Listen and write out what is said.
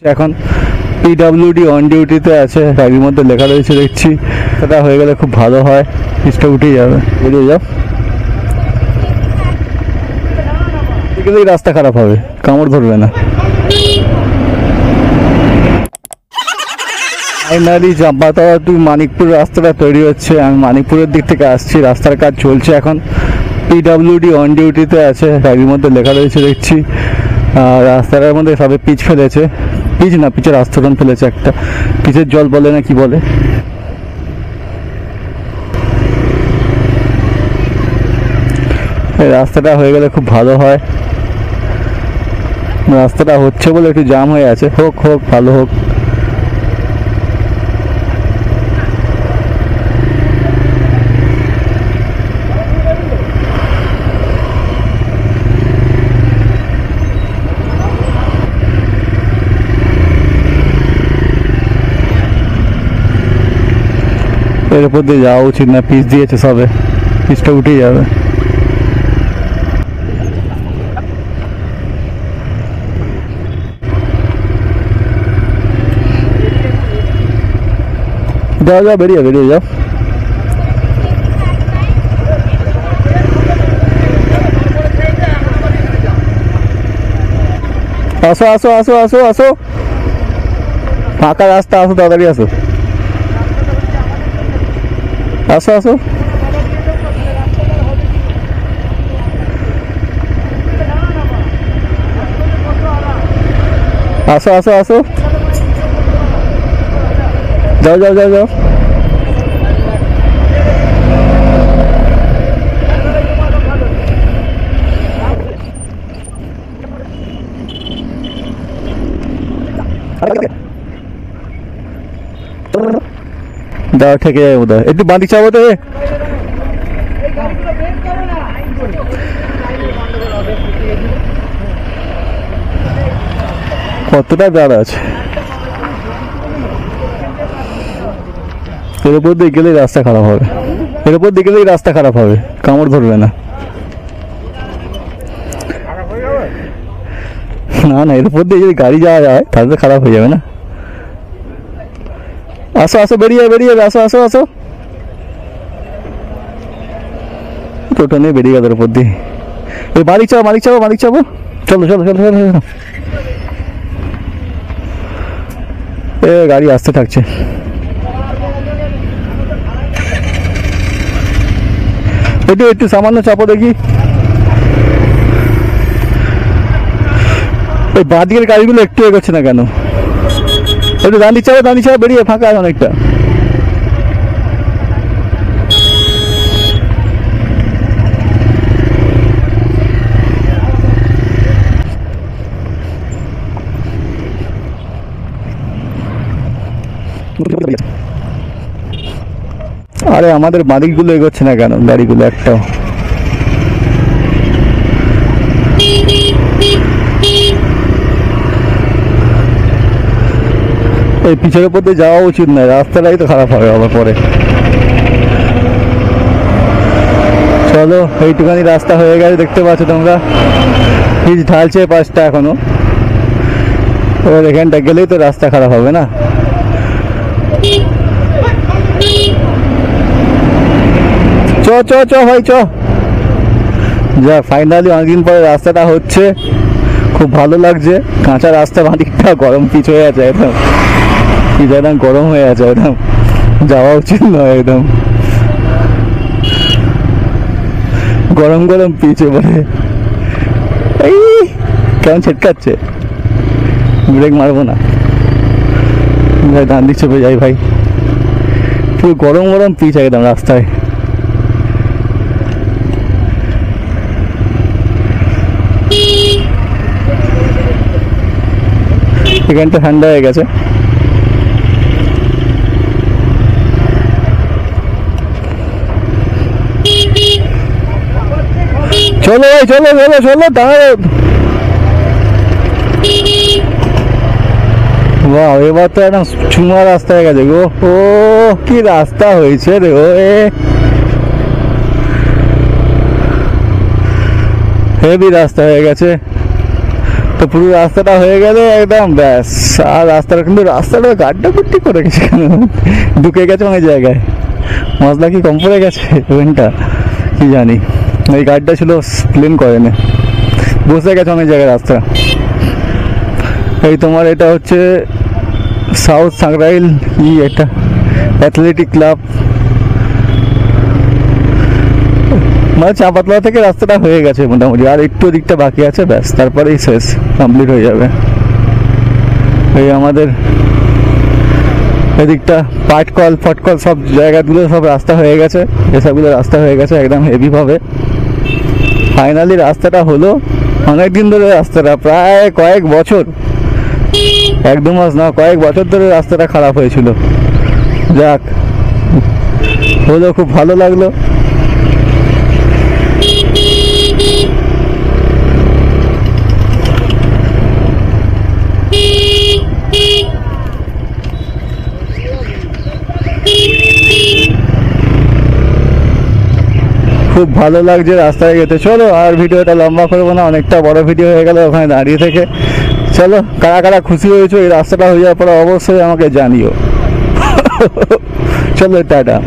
এখন PWD on ডিউটিতে আছে, গাড়ির মধ্যে লেখা রয়েছে দেখছি। সেটা হয়ে গেলে খুব ভালো হয়, পিচটা উঠেই যাবে। বেরিয়ে যাও, গেলেই রাস্তা খারাপ হবে, কামড় ধরবে না। ফাইনালি চাম্পাতলা টু মানিকপুর রাস্তাটা তৈরি হচ্ছে। আমি মানিকপুরের দিক থেকে আসছি, রাস্তার কাজ চলছে এখন। পিডব্লিউডি অন ডিউটিতে আছে, গাড়ির মধ্যে লেখা রয়েছে দেখছি। রাস্তাটার মধ্যে সবে পিচ ফেলেছে, পিচ না পিচের আস্তরণ ফেলেছে একটা, পিচের জল বলে না কি বলে। এই রাস্তাটা হয়ে গেলে খুব ভালো হয়। রাস্তাটা হচ্ছে বলে একটু জাম হয়ে আছে, হোক হোক ভালো হোক। এর উপর দিয়ে যাওয়া উচিত না, পিচ দিয়েছে সবে, পিচটা উঠেই যাবে। যাও যাও, বেরিয়ে বেরিয়ে যাও। আসো আসো আসো আসো আসো, ফাঁকা রাস্তা, আসো তাড়াতাড়ি আসো, আসো আসো। আসো আসো আসো, যাও যাও যাও যাও। দাও ঠেকে যাবে বোধ হয়, একটু বাঁদিক চাবো তো। কতটা দাঁড়া আছে, এর উপর দিয়ে গেলেই রাস্তা খারাপ হবে, এর উপর দিয়ে গেলেই রাস্তা খারাপ হবে, কামড় ধরবে না। না না, এর উপর দিয়ে যদি গাড়ি যাওয়া যায় তাহলে খারাপ হয়ে যাবে না। আসো আসো, বেরিয়ে বেরিয়ে আসো আসো আসো। টোটো নিয়ে বেরিয়ে গেল উপর দিয়ে। এই মালিক চাবো মালিক চাবো মালিক চাবো, চলো চলো চলো চলো চলো। এ গাড়ি আসতে থাকছে, একটু একটু সামান্য চাপো দেখি। ওই বাঁদিকের গাড়িগুলো একটু এগোচ্ছে না কেন? একটু দাঁড়িয়ে চাপো বেরিয়ে, ফাঁকা আছে অনেকটা। আরে আমাদের বাঁদিকগুলো এগোচ্ছে না কেন গাড়িগুলো একটাও? এই পিছের উপর দিয়ে যাওয়া উচিত নয়, রাস্তাটাই তো খারাপ হবে আবার পরে। চলো, এইটুখানি রাস্তা হয়ে গেছে, দেখতে পাচ্ছ তোমরা, পিচ ঢালছে পাঁচটা এখনো। এবার এখানটা গেলেই তো রাস্তা খারাপ হবে না। চ চ চ ভাই চ। যা ফাইনালি অনেকদিন পরে রাস্তাটা হচ্ছে, খুব ভালো লাগছে। কাঁচা রাস্তা, বাঁদিকটা গরম পিচ হয়ে আছে একদম, পিচ একদম গরম হয়ে আছে একদম, যাওয়া উচিত নয় একদম, গরম গরম পিচ। এবারে এই কেমন ছেটকাচ্ছে, ব্রেক মারবো না ভাই, ডান দিক চেপে যাই ভাই। পুরো গরম গরম পিচ একদম রাস্তায়। এখানটা ঠান্ডা হয়ে গেছে। চলো ভাই চলো চলো চলো, দাঁড়াও। বাহ, এবার তো একদম চুমা রাস্তা হয়ে গেছে গো। ও কি রাস্তা হয়েছে রে, ও হেভি রাস্তা হয়ে গেছে। তো পুরো রাস্তাটা হয়ে গেলে একদম ব্যাস। আর রাস্তাটা কিন্তু রাস্তাটা গাড্ডা কুট্টি করে গেছে, ঢুকে গেছে অনেক জায়গায়। মশলা কি কম পড়ে গেছে ওভেনটা কি জানি, এই গাড়িটা ছিল প্লেন করেনি, বসে গেছে অনেক জায়গায় রাস্তা। এই তোমার এটা হচ্ছে সাউথ সাংরাইল এটা অ্যাথলেটিক ক্লাব, মানে চাঁপাতলা থেকে রাস্তাটা হয়ে গেছে মোটামুটি, আর একটু দিকটা বাকি আছে, ব্যাস তারপরেই শেষ, কমপ্লিট হয়ে যাবে। এই আমাদের এদিকটা পাটকল ফটকল সব জায়গাগুলো সব রাস্তা হয়ে গেছে, এসবগুলো রাস্তা হয়ে গেছে একদম হেভিভাবে। ফাইনালি রাস্তাটা হলো, অনেকদিন ধরে রাস্তাটা, প্রায় কয়েক বছর, 1-2 মাস না, কয়েক বছর ধরে রাস্তাটা খারাপ হয়েছিল। যাক হলো, খুব ভালো লাগলো। খুব ভালো লাগছে রাস্তায় যেতে। চলো আর ভিডিওটা লম্বা করবো না, অনেকটা বড় ভিডিও হয়ে গেল ওখানে দাঁড়িয়ে থেকে। চলো, কারা কারা খুশি হয়েছো এই রাস্তাটা হয়ে যাওয়ার পরে অবশ্যই আমাকে জানিও। চলো, টাটা।